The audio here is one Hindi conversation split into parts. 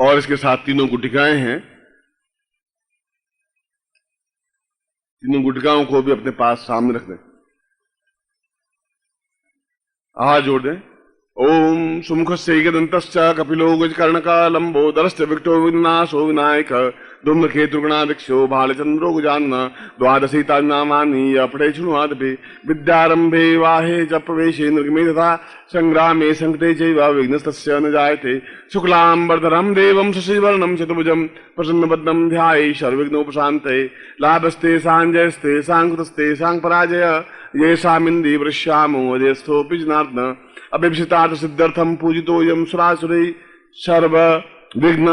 और इसके साथ तीनों गुटिकाएं हैं। तीनों गुटिकाओं को भी अपने पास सामने रख दें, आवाज जोड़ दें। ओम सुमुखस्यैकदन्तश्च कपिलो गजकर्णकालम्बोदरश्च विकटो विनाशो विनायक धूम्रकेतुगणाध्यक्षो भालचन्द्रो गजानन द्वादशैतानि अपठे शृणुयादपि विद्यारम्भे वाहे च प्रवेशे निर्गमे तथा संग्रामे संकटे चैव विघ्नस्तस्य न जायते। शुक्लाम्बरधरं देवं शशिवर्णं चतुर्भुजं प्रसन्नवदनं ध्यायेत् सर्वविघ्नोपशान्तये। लाभस्ते साञ्जयस्ते साङ्कृतस्ते साङ्पराजय येषामिन्दी वृष्यामो अजयस्थोऽपि जनार्दन। अभिप्सितार्थ सिद्ध्यर्थं पूजितोऽयं सुरासुरैः सर्व विघ्न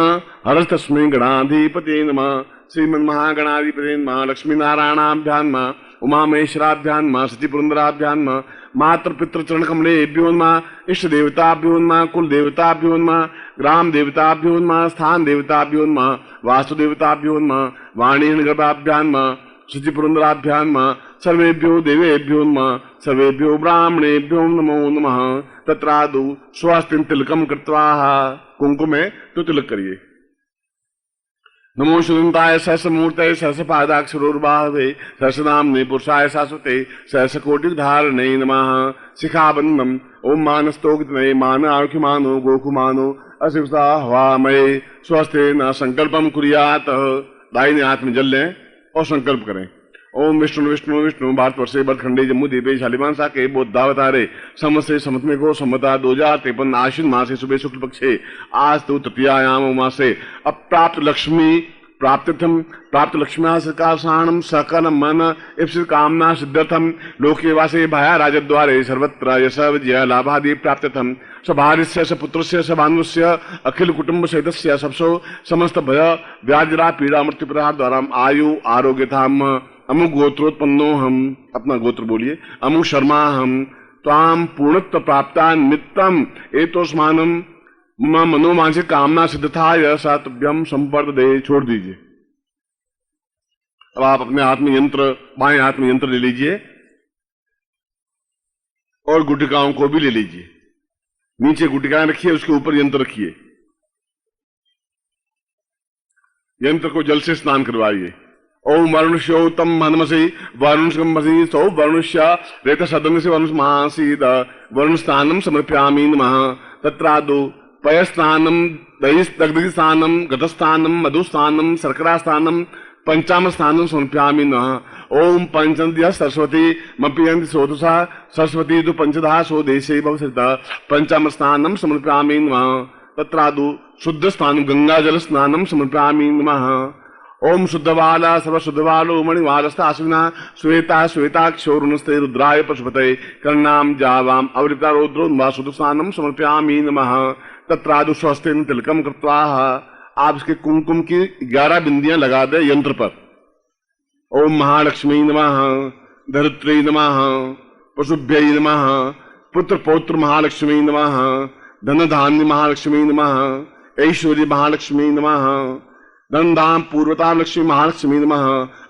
हरस्तस्मै गणाधिपते नमः। श्रीमन्महागणाधिपते नमः। लक्ष्मीनारायणाभ्यां नमः। उमामहेश्वराभ्यां नमः। सतीपुरन्दराभ्यां नमः। मातृपितृचरणकमलेभ्यो नमः। इष्टदेवताभ्यो नमः। कुलदेवताभ्यो नमः। ग्राम देवताभ्यो नमः। स्थान देवताभ्यो नमः। वास्तुदेवताभ्यो नमः। वाणीगर्भाभ्यां नमः। शुचिपुरन्दराभ्यां नमः। सर्वेभ्यो देवेभ्यो नमः। सर्वेभ्यो ब्राह्मणेभ्यो नमो नमः। तत्रादु स्वस्तिं तिलकं कृत्वा कुंकुम है तो तिलक करिए। नमो सुदंताय सहस्रमूर्तये सहस्रपादाक्षरोर्बाहवे सहस्रनाम्ने पुरुषाय शाश्वते सहस्रकोटिधारणे नमः। शिखाबन्धम ओम मानस्तोगितमये मान आर्घ्यमानो गोकुमानो अशिवसा हवामये स्वस्ते न संकल्पम कुर्यात। दाहिने हाथ में जल लें और संकल्प करें। ओम विष्णु विष्णु विष्णु भारतवर्षे भरतखंडे जम्मू द्वीपे शालिवान साके बोधावतारे समस्ते समत्मे को समता 2053 आश्विन मासे सुबह शुक्ल पक्षे आज तो तृतीयायाम मासे अप्राप्त लक्ष्मी प्राप्तिथम प्राप्त लक्ष्म्या सकाशाणम सकल मन इप्सित कामना सिद्धर्थम लोके वासे भाया राजद्वारे सर्वत्र यश विजय लाभादि प्राप्तिथम स्वभार्यस्य सपुत्रस्य सभानुस्य अखिल कुटुंब सहितस्य सबसो समस्त भय व्याजरा पीड़ा मृत्यु प्रहार द्वारा आयु आरोग्यधाम। अमुक गोत्रोत्पन्नो हम, अपना गोत्र बोलिए। अमुक शर्मा हम त्वाम पूर्णत्व प्राप्ता निमित्तम एतोस्मानम मनोमानसिक कामना सिद्धताय सातभ्यम संपर्क दे। छोड़ दीजिए। अब आप अपने हाथ में यंत्र, बाएं हाथ में यंत्र ले लीजिए और गुटिकाओं को भी ले लीजिए। नीचे गुटिकाएं रखिए, उसके ऊपर यंत्र रखिए। यंत्र को जल से स्नान करवाइए। ओम वरुणस्योतम मनमसी वरुणसी सौ वरुणस्य रेत सदन से वरुणमासीद वरुण स्नानम समर्पयामि नमः। तत्रादो पय स्नानम दही स्नानम गतस्नानम मधुस्नानम शर्करा स्नानम पंचाम स्नानम समर्पयामि नमः। ओम पंचन्द्य सरस्वती मपियंति सोदसा सरस्वती दु पंचधा सो देशे भवसरिता पंचाम स्नानम समर्पयामि नमः। तत्रादो शुद्ध स्नानम गंगा जल स्नानम समर्पयामि नमः। ओम शुद्धवाला सर्वशुद्धवालो मणिवालस्ताश्विना श्वेता श्वेताक्षोरुणस्ते रुद्राय पशुपते कर्णाम जावाम अवृता रौद्रोन्वा शुद्धस्नानम समर्पयामि नमः। तत्रादु स्वस्तेन तिलकम कृत्वा आप इसके कुमकुम की 11 बिंदियां लगा दे यंत्र पर। ओम महालक्ष्मी नमः। धरित्री नमः। पशुभ्यै नमः। पुत्र पौत्र महालक्ष्मी नमः। धन धान्य महालक्ष्मी नमः। ऐश्वर्य महालक्ष्मी नमः। धनधाम पूर्वता लक्ष्मी महालक्ष्मी नमः।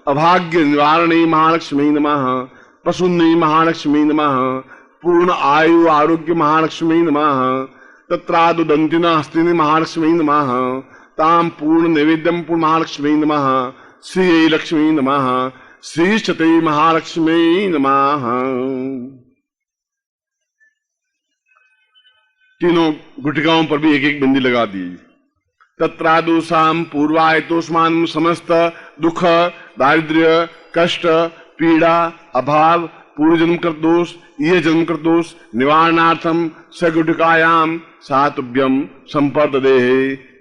अभाग्य निवारणी महालक्ष्मी नमः। पशुन्नी महालक्ष्मी नमः। पूर्ण आयु आरोग्य महालक्ष्मी नमः। तत्रादु दंतिना हस्तिनी महालक्ष्मी नमः। ताम पूर्ण नैवेद्यम पूर्ण महालक्ष्मी नमः। श्री लक्ष्मी नमः। श्री शते महालक्ष्मी नमः। तीनों गुटिकाओं पर भी एक एक बिंदी लगा दी। तत्रादुषाम पूर्वायतोस्मान समस्त दुख दारिद्र्य कष्ट पीड़ा अभाव पूर्व जन्म कर दोष ये जन्म कर दोष निवारणार्थम सगुटिकायाम सातभ्यम संपर्क दे।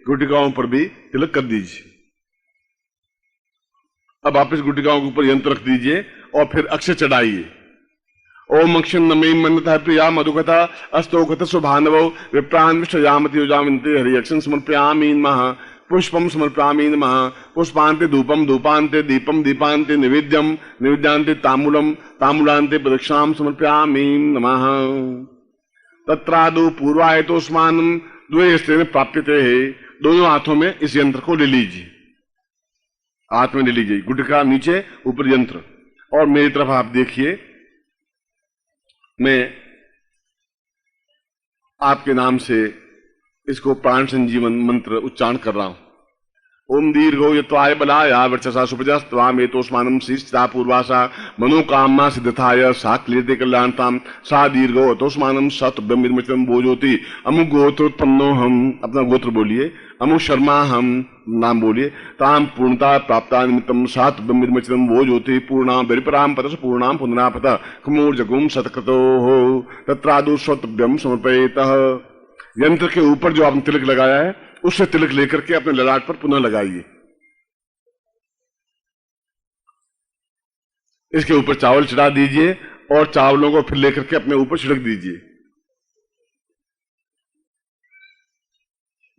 गुटिकाओं पर भी तिलक कर दीजिए। अब आप इस गुटिकाओं के ऊपर यंत्र रख दीजिए और फिर अक्षय चढ़ाइए। ओम अक्षम नमे मनता प्रिया मधुकथा अस्तोकथ सुभानवो विप्रान विश्वयामति युजामिन्ते हरि अक्षम समर्पयामि नमः। पुष्पम समर्पयामि नमः। पुष्पान्ते धूपम धूपान्ते दीपम दीपान्ते निवेद्यम निवेद्यान्ते ताम्बूलम ताम्बूलान्ते प्रदक्षिणाम समर्पयामि नमः। तत्रादु पूर्वायतोस्मानं द्वे हस्तेन प्राप्यते है। दोनों हाथों में इस यंत्र को ले लीजिए। हाथ में ले लीजिए गुटिका, नीचे ऊपर यंत्र। और मेरी तरफ आप देखिए, मैं आपके नाम से इसको प्राण संजीवन मंत्र उच्चारण कर रहा हूं। ओम दीर्घो यत्वाय बलाया वर्चसा सुप्रजास्त्वामेतोस्मानं शिष्टा पूर्वासा मनोकामना सिद्धताय सा क्लियते कल्याणताम सा दीर्घो अतोस्मानं सतुभ्यं विद्मचनं भोजोति अमुक गोत्रोत्पन्नो हम, अपना गोत्र बोलिए, अमुक शर्मा हम नाम बोलिए, ताम पूर्णता प्राप्ता निमित्तम सातुभ्यं विद्मचनं भोजोति पूर्णां बरिपरां पतस पूर्णां पुनरापत खमूर्जगुम सतकृतो हो तत्रादु स्वतुभ्यं समर्पयेतः। यंत्र के ऊपर जो आपने तिलक लगाया है उससे तिलक लेकर के अपने ललाट पर पुनः लगाइए। इसके ऊपर चावल चढ़ा दीजिए और चावलों को फिर लेकर के अपने ऊपर छिड़क दीजिए।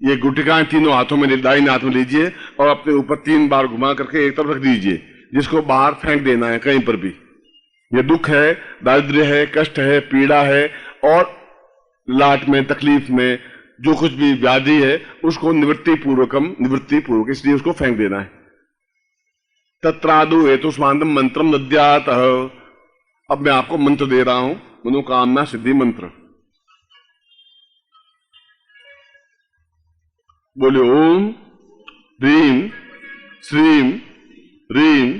ये गुटिकाएं तीनों हाथों में, दाहिने हाथ में लीजिए और अपने ऊपर 3 बार घुमा करके एक तरफ रख दीजिए, जिसको बाहर फेंक देना है कहीं पर भी। ये दुख है, दारिद्र्य है, कष्ट है, पीड़ा है और लाट में, तकलीफ में जो कुछ भी व्याधि है उसको निवृत्ति पूर्वक इसलिए उसको फेंक देना है। तत्रादु हेतुष्मांतम मंत्रम दद्यात। अब मैं आपको मंत्र दे रहा हूं, मनोकामना सिद्धि मंत्र। बोले ओम ह्रीम श्रीम ह्रीम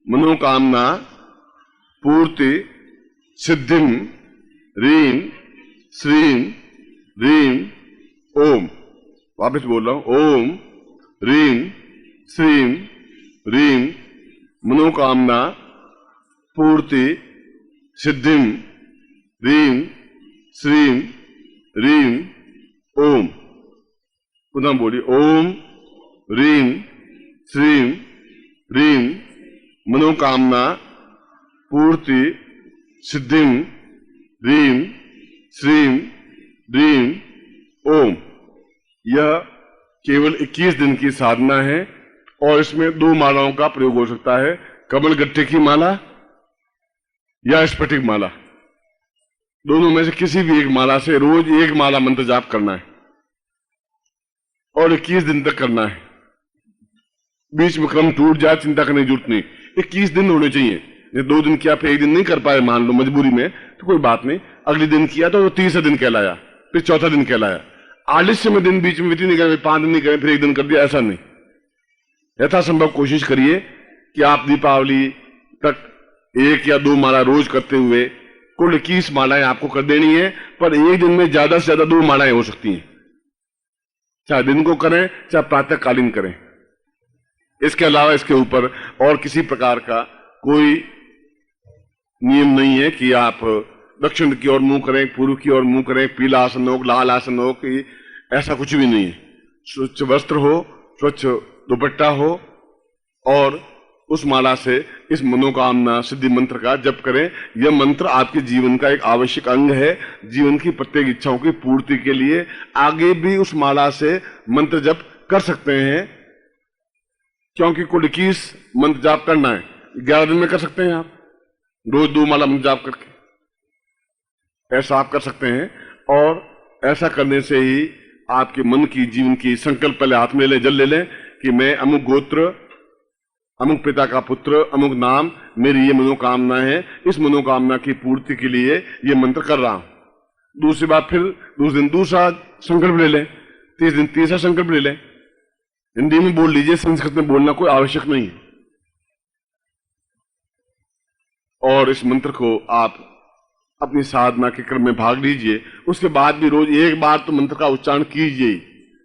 मनोकामना पूर्ति सिद्धिम ह्रीम श्रीम ह्रीम ओम। वापस बोल रहा हूं, ओम ह्रीम श्रीम ह्रीम मनोकामना पूर्ति सिद्धिम ह्रीम श्रीम ह्रीम ओम। पुनः बोलिए, ओम ह्रीम श्रीम ह्रीम मनोकामना पूर्ति सिद्धिम ह्रीम श्रीम ह्रीम ओम। यह केवल 21 दिन की साधना है और इसमें 2 मालाओं का प्रयोग हो सकता है, कमल गट्टे की माला या स्फटिक माला। दोनों में से किसी भी एक माला से रोज 1 माला मंत्र जाप करना है और 21 दिन तक करना है। बीच में क्रम टूट जाए चिंता करने की जरूरत नहीं, 21 दिन होने चाहिए। 2 दिन किया फिर 1 दिन नहीं कर पाए, मान लो मजबूरी में, तो कोई बात नहीं, अगले दिन किया तो 30वां दिन कहलाया, फिर 4था दिन कहलाया। आलस्य में दिन बीच में बीती नहीं करें, 5 दिन नहीं करें फिर 1 दिन कर दिया, ऐसा नहीं। यथासंभव कोशिश करिए कि आप दीपावली तक 1 या 2 माला रोज करते हुए कुल 21 मालाएं आपको कर देनी है, पर एक दिन में ज्यादा से ज्यादा 2 मालाएं हो सकती हैं, चाहे दिन को करें चाहे प्रातःकालीन करें। इसके अलावा इसके ऊपर और किसी प्रकार का कोई नियम नहीं है कि आप दक्षिण की ओर मुंह करें, पूर्व की ओर मुंह करें, पीला आसन हो, लाल आसन हो, कि ऐसा कुछ भी नहीं है। स्वच्छ वस्त्र हो, स्वच्छ दुपट्टा हो और उस माला से इस मनोकामना सिद्धि मंत्र का जप करें। यह मंत्र आपके जीवन का एक आवश्यक अंग है, जीवन की प्रत्येक इच्छाओं की पूर्ति के लिए। आगे भी उस माला से मंत्र जप कर सकते हैं, क्योंकि कुल 21 मंत्र जाप करना है। 11 दिन में कर सकते हैं आप, रोज 2 माला मंत्र जाप करके, ऐसा आप कर सकते हैं। और ऐसा करने से ही आपके मन की, जीवन की संकल्प पहले हाथ में ले, जल ले लें कि मैं अमुक गोत्र, अमुक पिता का पुत्र, अमुक नाम, मेरी ये मनोकामना है, इस मनोकामना की पूर्ति के लिए ये मंत्र कर रहा हूं। दूसरी बात, फिर दूसरे दिन दूसरा संकल्प ले लें, तीसरे दिन तीसरा संकल्प ले लें। हिंदी में बोल लीजिए, संस्कृत में बोलना कोई आवश्यक नहीं है। और इस मंत्र को आप अपनी साधना के क्रम में भाग लीजिए। उसके बाद भी रोज 1 बार तो मंत्र का उच्चारण कीजिए।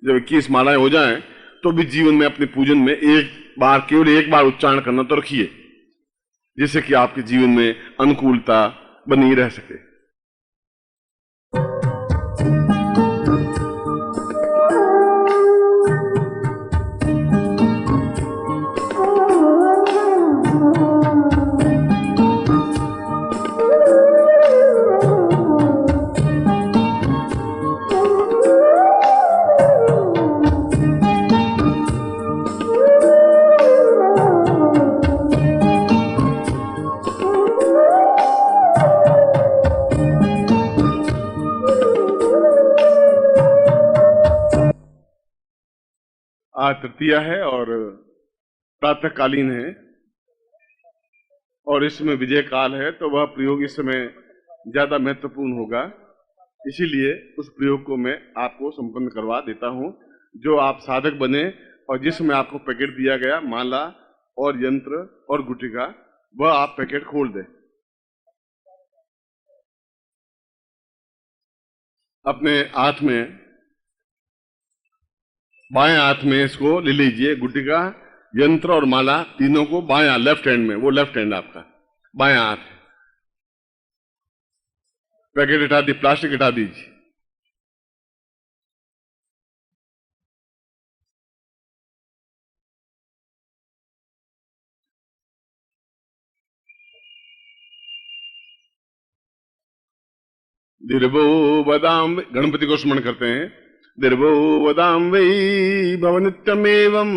जब 21 मालाएं हो जाएं तो भी जीवन में, अपने पूजन में 1 बार, केवल 1 बार उच्चारण करना तो रखिए, जिससे कि आपके जीवन में अनुकूलता बनी रह सके। आज तृतीया है और प्रातःकालीन है और इसमें विजय काल है, तो वह प्रयोग इस समय ज्यादा महत्वपूर्ण होगा। इसीलिए उस प्रयोग को मैं आपको संपन्न करवा देता हूं। जो आप साधक बने और जिसमें आपको पैकेट दिया गया माला और यंत्र और गुटिका, वह आप पैकेट खोल दें। अपने हाथ में, बाएं हाथ में इसको ले लीजिए, गुटिका, यंत्र और माला तीनों को बाएं लेफ्ट हैंड में, वो लेफ्ट हैंड आपका बाएं हाथ। पैकेट हटा दी, प्लास्टिक हटा दीजिए। दीर्घो वदाम, गणपति को स्मरण करते हैं। दीर्घो वदाम वै भव नित्यमेवं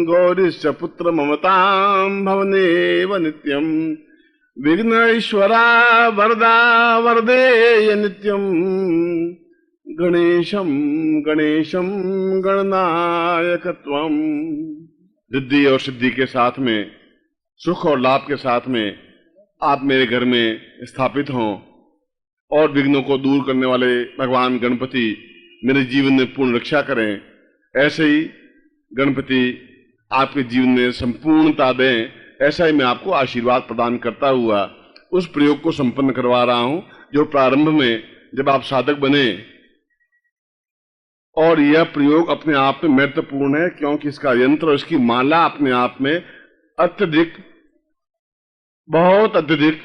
गौरीश्च पुत्र ममतां भवनेव नित्यं विघ्नेश्वरा वरदा वरदेय नित्यं गणेशं गणेशं गणनायकत्वं। रिद्धि और सिद्धि के साथ में, सुख और लाभ के साथ में आप मेरे घर में स्थापित हों और विघ्नों को दूर करने वाले भगवान गणपति मेरे जीवन में पूर्ण रक्षा करें। ऐसे ही गणपति आपके जीवन में संपूर्णता दें, ऐसा ही मैं आपको आशीर्वाद प्रदान करता हुआ उस प्रयोग को संपन्न करवा रहा हूं, जो प्रारंभ में जब आप साधक बने। और यह प्रयोग अपने आप में महत्वपूर्ण है, क्योंकि इसका यंत्र और इसकी माला अपने आप में अत्यधिक, बहुत अत्यधिक,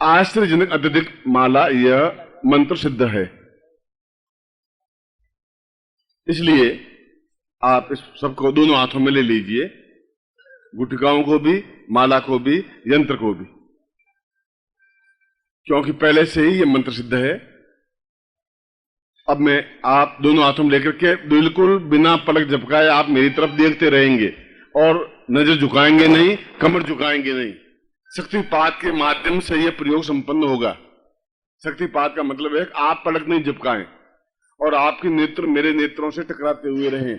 आश्चर्यजनक अत्यधिक माला, यह मंत्र सिद्ध है। इसलिए आप इस सबको दोनों हाथों में ले लीजिए, गुटिकाओं को भी, माला को भी, यंत्र को भी, क्योंकि पहले से ही यह मंत्र सिद्ध है। अब मैं आप दोनों हाथों में लेकर के बिल्कुल बिना पलक झपकाए आप मेरी तरफ देखते रहेंगे और नजर झुकाएंगे नहीं, कमर झुकाएंगे नहीं। शक्तिपात के माध्यम से यह प्रयोग संपन्न होगा। शक्तिपात का मतलब है कि आप पलक नहीं झपकाएं और आपके नेत्र मेरे नेत्रों से टकराते हुए रहें।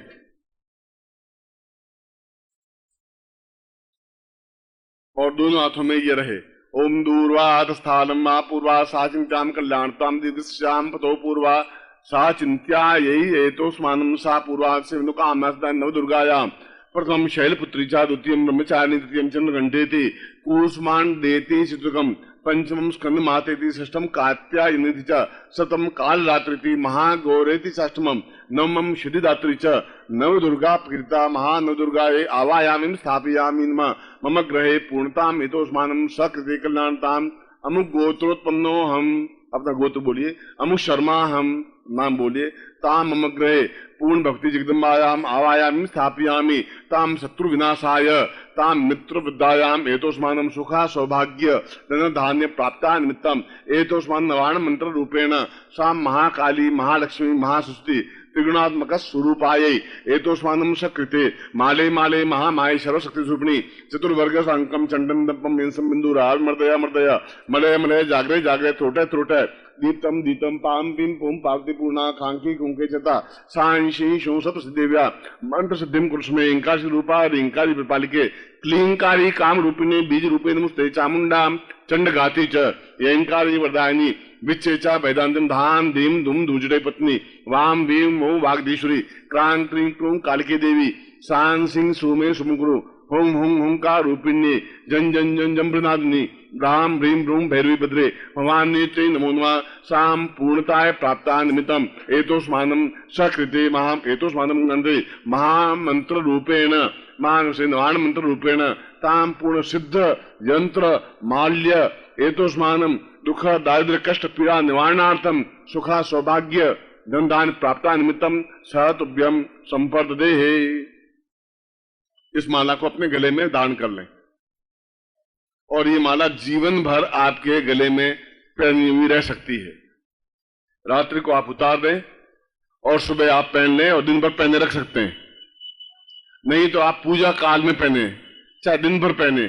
और दोनों हाथों में ये रहे। ओम दूर्वात स्थानम मा पूर्वा सा चिंत्याम कल्याणताम दिव्यश्याम पतो पूर्वा सा चिंत्या यही एतोस्मानम सा पूर्वा से नव दुर्गायाम प्रथम शैलपुत्री चा द्वितीयम ब्रह्मचारिणी तृतीयम चंद्रघंटेति कूष्मांड देति चित्रकम पंचमम स्कंद मातेति षष्ठम कात्यायनीति च सतम कालरात्रिति महागौरेति षष्ठमम नवमम शुद्धिदात्री च नव दुर्गा प्रकृता महानव दुर्गाये आवायामिं स्थापयामि नमः मम ग्रहे पूर्णताम हितोस्मानम सकृते कल्याणताम अमुक गोत्रोत्पन्नो हम, अपना गोत्र बोलिए, अमुक शर्मा हम नाम बोलिए, ताम मम ग्रहे पूर्ण भक्ति जगदम्बायाम आवायामि स्थापयामि ताम शत्रु विनाशाय ताम मित्र वृद्धायाम एतोस्मानम सुखा सौभाग्य धन धान्य प्राप्ता निमित्तम एतोस्मान नवाण मंत्र रूपेण सा महाकाली महालक्ष्मी महासुस्ति त्रिगुणात्मक स्वरूपायै एतोस्मानम सकृते माले माले महामाये सर्वशक्ति स्वरूपिणी चतुर्वर्ग सांकम चंडन दंपम इंसम बिंदुराल मर्दया मर्दया Malay Malay जागरे जागरे त्रोटे त्रोटे Deeptam दीतम palm Pym पुम पावती पूर्णा खांकी कुंके चता सांशी शो सत सिद्धिव्या मंत्र सिद्धिम कुरुष्मे इंकारी रूपा रिंकारी विपालिके क्लींकारी काम रूपिणे बीज रूपे नमस्ते चामुंडा चंड गाती च यंकारी वरदायिनी विच्चेचा वेदांतम धाम धीम धूम दूजड़े पत्नी वाम भीम मो वागधीश्वरी क्रांत क्रीं क्रूं कालिके देवी सांग सिंह सुमे सुमुगुरु हों हों होंकार रूपिण्ये जन जन जन जम्प्रनादिनी राम भ्रीम भ्रूम भैरवी भद्रे भवानी ते नमो नमः साम पूर्णताय प्राप्ता निमित्तम एतोस्मानम सकृते महाम एतोस्मानम गंधे महामंत्र रूपेण मानसे नवान मंत्र रूपेण ताम पूर्ण सिद्ध यंत्र माल्य एतोस्मानम दुख दारिद्र्य कष्ट पीड़ा निवारणार्थम सुखा सौभाग्य धनदान प्राप्ता निमित्तम सतुभ्यम संपर्दे। इस माला को अपने गले में दान कर लें और ये माला जीवन भर आपके गले में पहनी हुई रह सकती है। रात्रि को आप उतार दें और सुबह आप पहन लें और दिन भर पहने रख सकते हैं। नहीं तो आप पूजा काल में पहने, चाहे दिन भर पहने,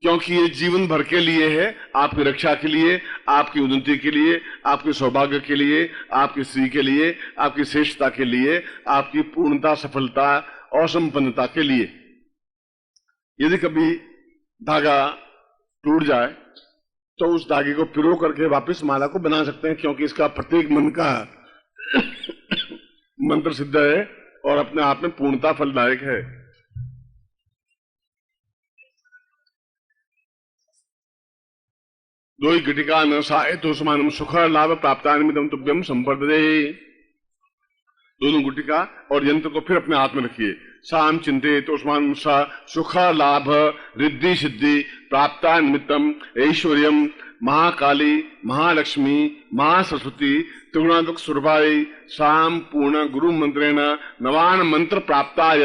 क्योंकि ये जीवन भर के लिए है, आपकी रक्षा के लिए, आपकी उन्नति के लिए, आपके सौभाग्य के लिए, आपकी श्री के लिए, आपकी श्रेष्ठता के लिए, आपकी पूर्णता सफलता और संपन्नता के लिए। यदि कभी धागा टूट जाए तो उस धागे को पिरो करके वापस माला को बना सकते हैं, क्योंकि इसका प्रत्येक मन का मंत्र सिद्ध है और अपने आप में पूर्णता फलदायक है। दोई घटिका न सायतोस्मानं सुख लाभ प्राप्तानिमिदं तुभ्यं संपर्दते। दोनों गुटिका और यंत्र को फिर अपने हाथ में रखिए। साम चिंते तो सुख लाभ रिद्धि सिद्धि प्राप्ता निमित्तम ऐश्वर्यम महाकाली महालक्ष्मी महासरस्वती त्रिगुणात्मक स्वरूपाय साम पूर्ण गुरु मंत्रेण नवान मंत्र प्राप्ताय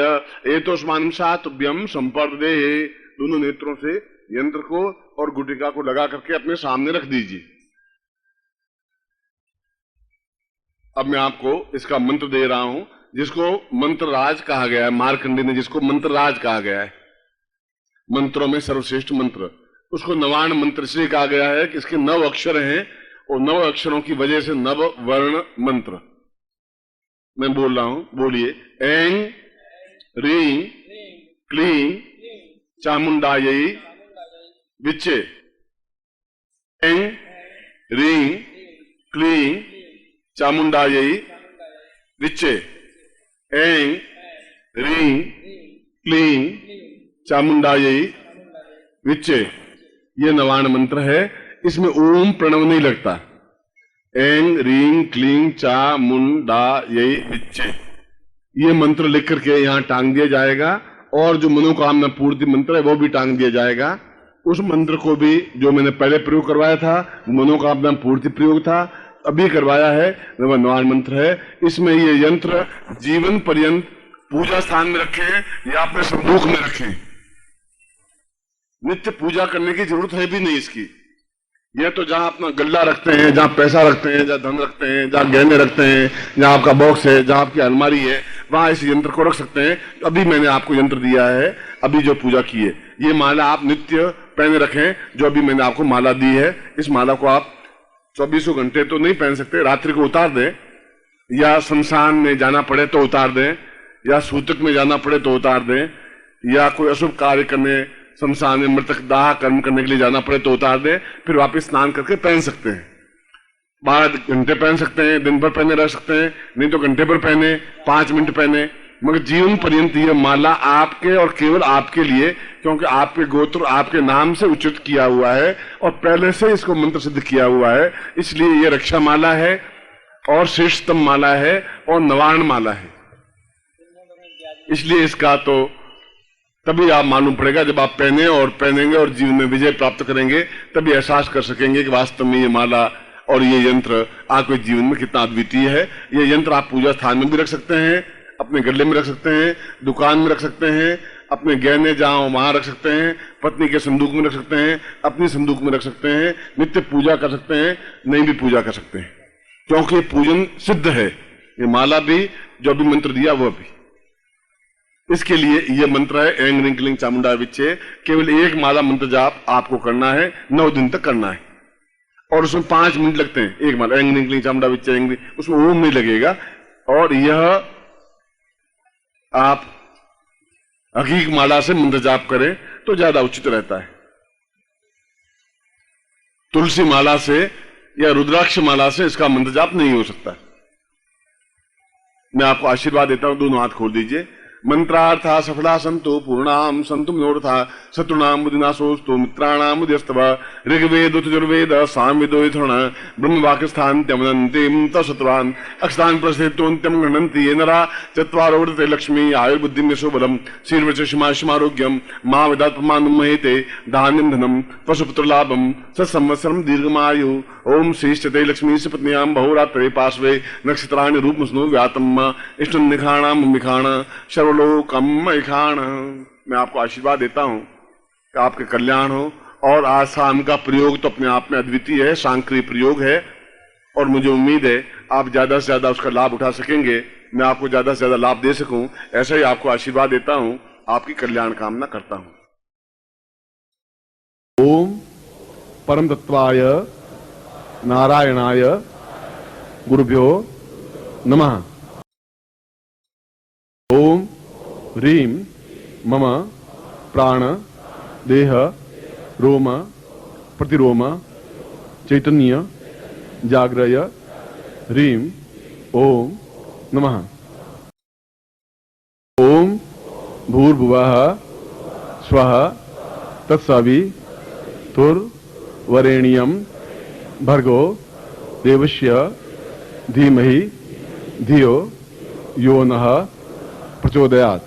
एतोस्मानं सा तुभ्यम संपर्दे। दोनों नेत्रों से यंत्र को और गुटिका को लगा करके अपने सामने रख दीजिए। अब मैं आपको इसका मंत्र दे रहा हूं, जिसको मंत्रराज कहा गया है। मार्कंडे ने जिसको मंत्रराज कहा गया है, मंत्रों में सर्वश्रेष्ठ मंत्र, उसको नवान मंत्र इसलिए कहा गया है कि इसके 9 अक्षर हैं और 9 अक्षरों की वजह से नव वर्ण मंत्र। मैं बोल रहा हूं, बोलिए। ऐं ह्रीं क्लीं चामुंडायै विच्चे। ऐं ह्रीं क्लीं चामुंडायै विच्चे। ऐं ह्रीं क्लीं चामुंडायै विच्चे। ये नवान मंत्र है, इसमें ओम प्रणव नहीं लगता। ऐं ह्रीं क्लीं चामुंडायै विच्चे, ये मंत्र लिख करके यहां टांग दिया जाएगा और जो मनोकामना पूर्ति मंत्र है वो भी टांग दिया जाएगा। उस मंत्र को भी जो मैंने पहले प्रयोग करवाया था मनोकामना पूर्ति प्रयोग था, अभी करवाया है वह नवान मंत्र है। इसमें ये यंत्र जीवन पर्यंत पूजा स्थान में रखें या अपने संदूक में रखें, नित्य पूजा करने की जरूरत है भी नहीं इसकी। यह तो जहां अपना गल्ला रखते हैं, जहां पैसा रखते हैं, जहां धन रखते हैं, जहां गहने रखते हैं, जहां आपका बॉक्स है, जहां आपकी अलमारी है, वहां इस यंत्र को रख सकते हैं। अभी मैंने आपको यंत्र दिया है, अभी जो पूजा की है, ये माला आप नित्य पहने रखें। जो अभी मैंने आपको माला दी है, इस माला को आप 24 घंटे तो नहीं पहन सकते, रात्रि को उतार दें, या शमशान में जाना पड़े तो उतार दें, या सूतक में जाना पड़े तो उतार दें, या कोई अशुभ कार्य करने शमशान में मृतक दाह कर्म करने के लिए जाना पड़े तो उतार दें, फिर वापस स्नान करके पहन सकते हैं। 12 घंटे पहन सकते हैं, दिन भर पहने रह सकते हैं, नहीं तो घंटे पर पहने, 5 मिनट पहने, मगर जीवन पर्यंत यह माला आपके और केवल आपके लिए, क्योंकि आपके गोत्र आपके नाम से उचित किया हुआ है और पहले से इसको मंत्र सिद्ध किया हुआ है, इसलिए यह रक्षा माला है और श्रेष्ठतम माला है और नवान माला है। इसलिए इसका तो तभी आप मालूम पड़ेगा जब आप पहने और पहनेंगे और जीवन में विजय प्राप्त करेंगे, तभी एहसास कर सकेंगे कि वास्तव में ये माला और ये यंत्र आपके जीवन में कितना अद्वितीय है। ये यंत्र आप पूजा स्थान में भी रख सकते हैं, अपने गले में रख सकते हैं, दुकान में रख सकते हैं, अपने गहने जहां वहां रख सकते हैं, पत्नी के संदूक में रख सकते हैं, अपनी संदूक में रख सकते हैं, नित्य पूजा कर सकते हैं, नहीं भी पूजा कर सकते हैं, क्योंकि पूजन सिद्ध है। ये माला भी जो भी मंत्र दिया वह भी, इसके लिए यह मंत्र है ऐं ह्रीं क्लीं चामुंडायै विच्चे। केवल एक माला मंत्र जाप आपको करना है, 9 दिन तक करना है और उसमें 5 मिनट लगते हैं। एक माला ऐं ह्रीं क्लीं चामुंडायै विच्चे, उसमें ओम नहीं लगेगा। और यह आप हकीक माला से मंत्र जाप करें तो ज्यादा उचित रहता है। तुलसी माला से या रुद्राक्ष माला से इसका मंत्र जाप नहीं हो सकता। मैं आपको आशीर्वाद देता हूं, दोनों हाथ खोल दीजिए। मंत्रार्था सफला संतो पूर्णाम संतु मनोरथा शत्रुणाम बुद्धिनाशोस्तु मित्राणाम उदयस्तव ऋग्वेद यजुर्वेद सामवेदो यथर्वण ब्रह्मवाक्यस्थान्त्यमनन्तिं तत्सत्वान् अक्षतान् प्रस्थितोऽन्त्यं गृह्णन्ति ये नरा चत्वारो वर्तते लक्ष्मी आयुर्बुद्धिं यशोबलं श्रीर्वचमारोग्यं मा विदात् प्रमाणं महेते धान्यं धनं पशुपुत्रलाभं सत्संवत्सरं दीर्घमायु। ओम श्रीश्चते लक्ष्मी से पत्न्यां बहुरात्रे पार्श्वे नक्षत्राणि रूपमस्नु व्यातम् इष्टं निखाणां मिखाण सर्वलोकम इखाण। मैं आपको आशीर्वाद देता हूं कि आपके कल्याण हो। और आज शाम का प्रयोग तो अपने आप में अद्वितीय है, सांक्रिय प्रयोग है और मुझे उम्मीद है आप ज्यादा से ज्यादा उसका लाभ उठा सकेंगे, मैं आपको ज्यादा से ज्यादा लाभ दे सकूं, ऐसा ही आपको आशीर्वाद देता हूं, आपकी कल्याण कामना करता हूं। ओम परम तत्वाय नारायणाय गुरुभ्यो नमः। ओम ह्रीं मम प्राण देह रोम प्रतिरोम चैतन्य जागृय ह्रीं ओम नमः। ओम भूर्भुवः स्वः तत्सवितुर्वरेण्यं भर्गो देवस्य धीमहि धियो यो नः प्रचोदयात्।